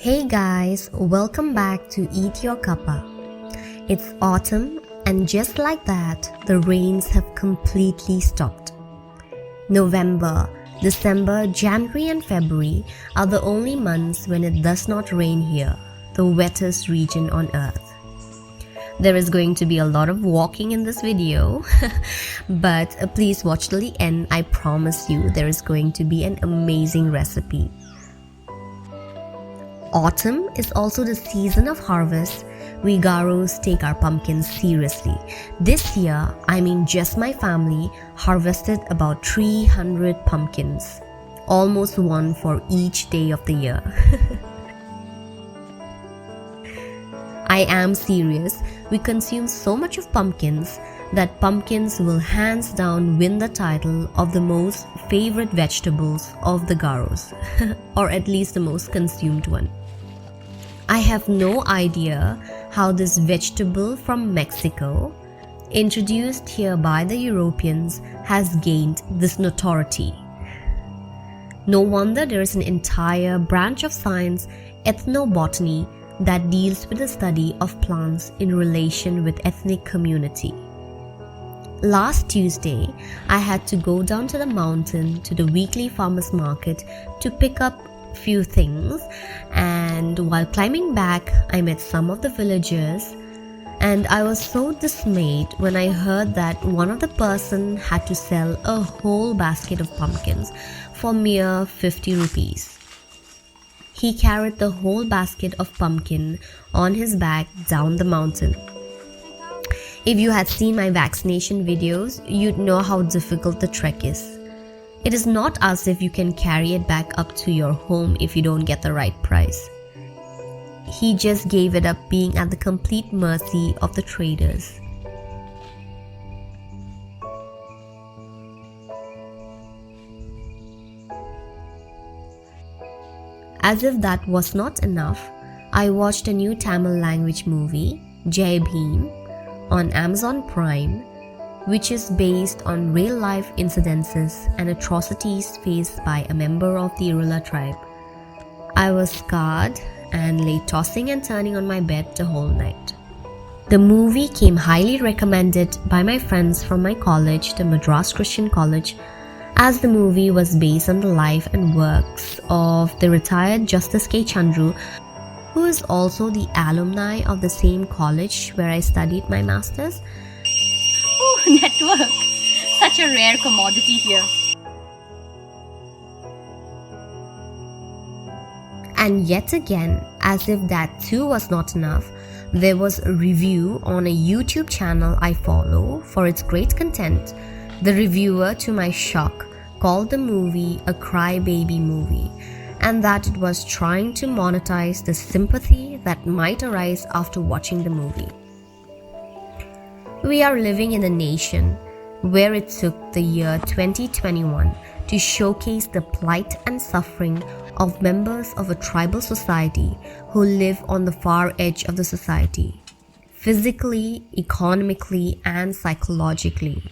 Hey guys, welcome back to Eat Your Cuppa. It's autumn and just like that, the rains have completely stopped. November, December, January and February are the only months when it does not rain here, the wettest region on earth. There is going to be a lot of walking in this video, but please watch till the end. I promise you there is going to be an amazing recipe. Autumn is also the season of harvest. We Garos take our pumpkins seriously. This year, just my family, harvested about 300 pumpkins. Almost one for each day of the year. I am serious. We consume so much of pumpkins that pumpkins will hands down win the title of the most favorite vegetables of the Garos, or at least the most consumed one. I have no idea how this vegetable from Mexico, introduced here by the Europeans, has gained this notoriety. No wonder there is an entire branch of science, ethnobotany, that deals with the study of plants in relation with ethnic community. Last Tuesday, I had to go down to the mountain to the weekly farmers market to pick up few things, and while climbing back I met some of the villagers, and I was so dismayed when I heard that one of the person had to sell a whole basket of pumpkins for mere 50 rupees. He carried the whole basket of pumpkin on his back down the mountain. If you had seen my vaccination videos, you'd know how difficult the trek is. It is not as if you can carry it back up to your home if you don't get the right price. He just gave it up, being at the complete mercy of the traders. As if that was not enough, I watched a new Tamil language movie, Jai Bhim, on Amazon Prime, which is based on real-life incidences and atrocities faced by a member of the Irula tribe. I was scarred and lay tossing and turning on my bed the whole night. The movie came highly recommended by my friends from my college, the Madras Christian College, as the movie was based on the life and works of the retired Justice K. Chandru, who is also the alumni of the same college where I studied my masters. Network. Such a rare commodity here. And yet again, as if that too was not enough, there was a review on a YouTube channel I follow for its great content. The reviewer, to my shock, called the movie a crybaby movie, and that it was trying to monetize the sympathy that might arise after watching the movie. We are living in a nation where it took the year 2021 to showcase the plight and suffering of members of a tribal society who live on the far edge of the society, physically, economically, and psychologically.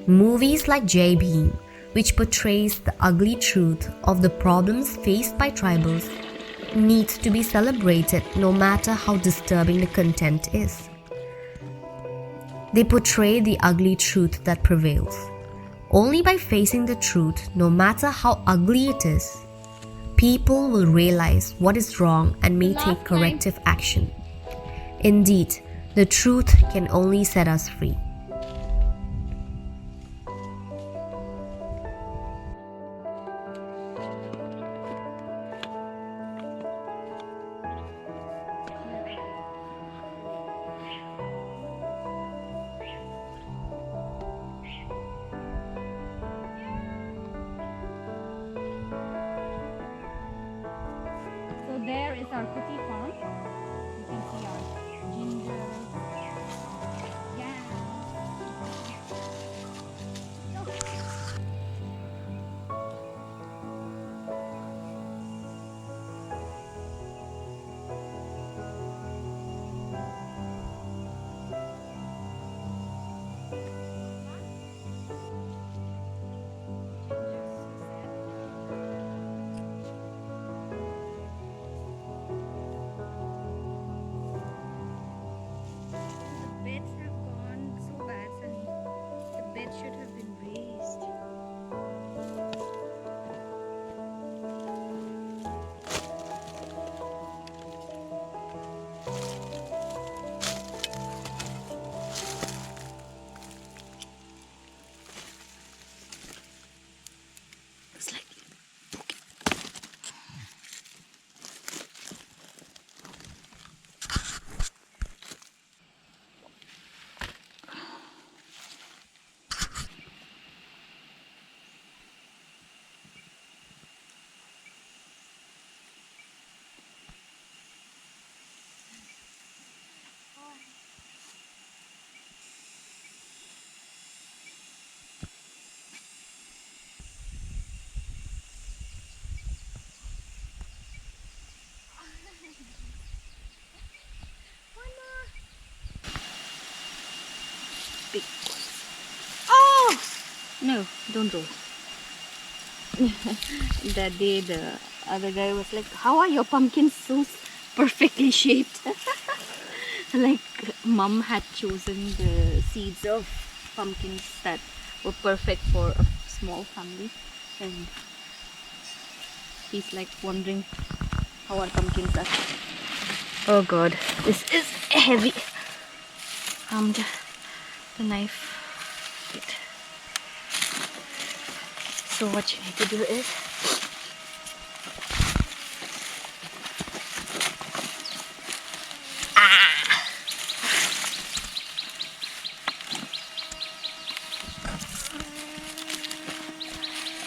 Movies like Jai Bhim, which portrays the ugly truth of the problems faced by tribals, needs to be celebrated no matter how disturbing the content is. They portray the ugly truth that prevails. Only by facing the truth, no matter how ugly it is, people will realize what is wrong and may take corrective action. Indeed, the truth can only set us free. So there is our cookie farm. You can see our ginger, yam. slightly. Big. Oh! No, don't roll. That day the other guy was like, how are your pumpkins so perfectly shaped? Like mom had chosen the seeds of pumpkins that were perfect for a small family, and he's like wondering how our pumpkins are. Oh god, this is heavy. The knife. Wait. So what you need to do is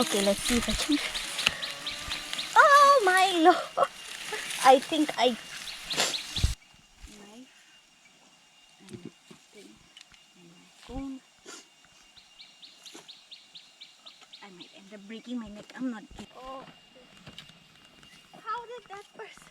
okay, let's see if I can. Oh my lord! I think I knife and thing and my phone. I might end up breaking my neck. I'm not kidding. Oh, how did that person?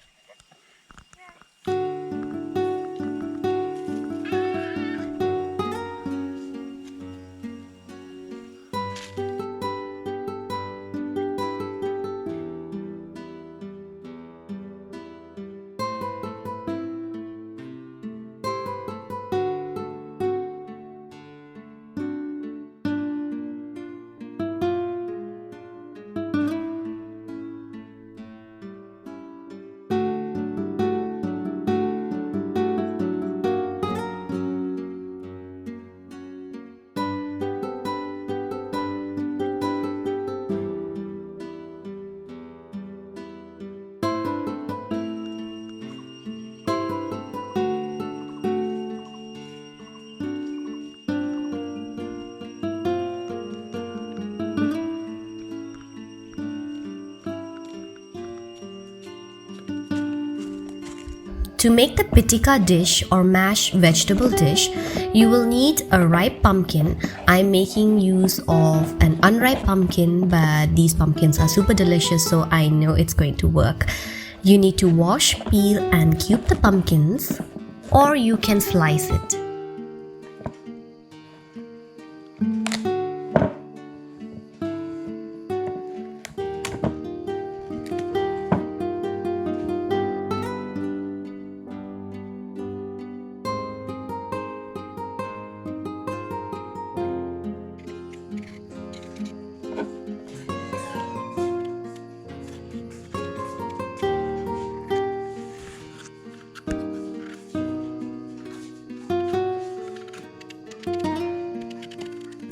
To make the pitika dish or mashed vegetable dish, you will need a ripe pumpkin. I'm making use of an unripe pumpkin, but these pumpkins are super delicious, so I know it's going to work. You need to wash, peel and cube the pumpkins, or you can slice it.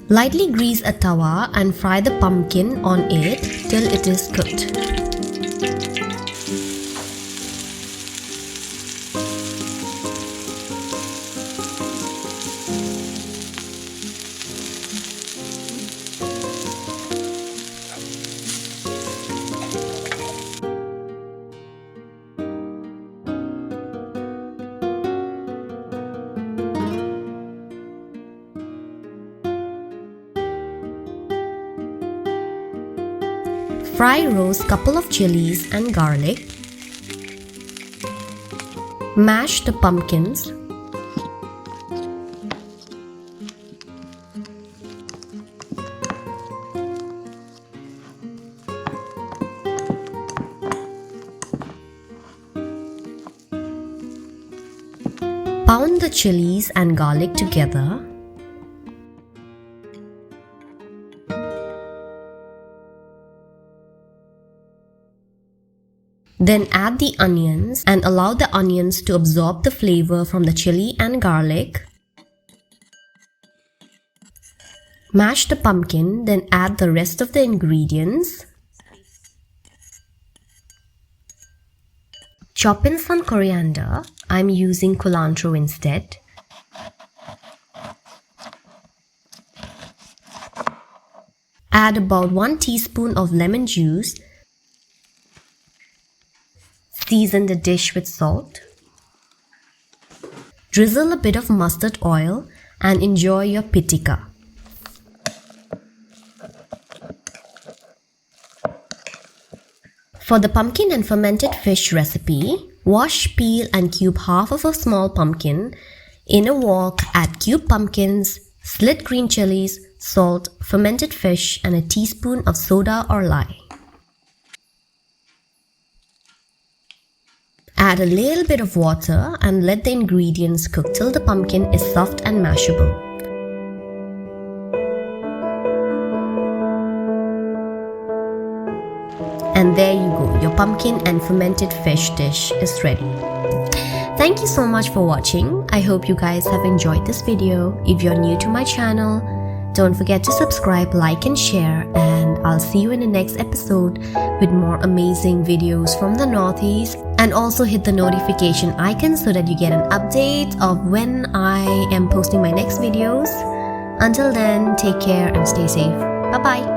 Lightly grease a tawa and fry the pumpkin on it till it is cooked. Fry roast couple of chilies and garlic. Mash the pumpkins. Pound the chilies and garlic together. Then add the onions and allow the onions to absorb the flavor from the chili and garlic. Mash the pumpkin, then add the rest of the ingredients. Chop in some coriander. I'm using culantro instead. Add about 1 teaspoon of lemon juice. Season the dish with salt. Drizzle a bit of mustard oil and enjoy your pitika. For the pumpkin and fermented fish recipe, wash, peel and cube half of a small pumpkin. In a wok, add cubed pumpkins, slit green chilies, salt, fermented fish and a teaspoon of soda or lye. Add a little bit of water and let the ingredients cook till the pumpkin is soft and mashable. And there you go, your pumpkin and fermented fish dish is ready. Thank you so much for watching. I hope you guys have enjoyed this video. If you're new to my channel, don't forget to subscribe, like and share, and I'll see you in the next episode with more amazing videos from the Northeast. And also hit the notification icon so that you get an update of when I am posting my next videos. Until then, take care and stay safe. Bye bye.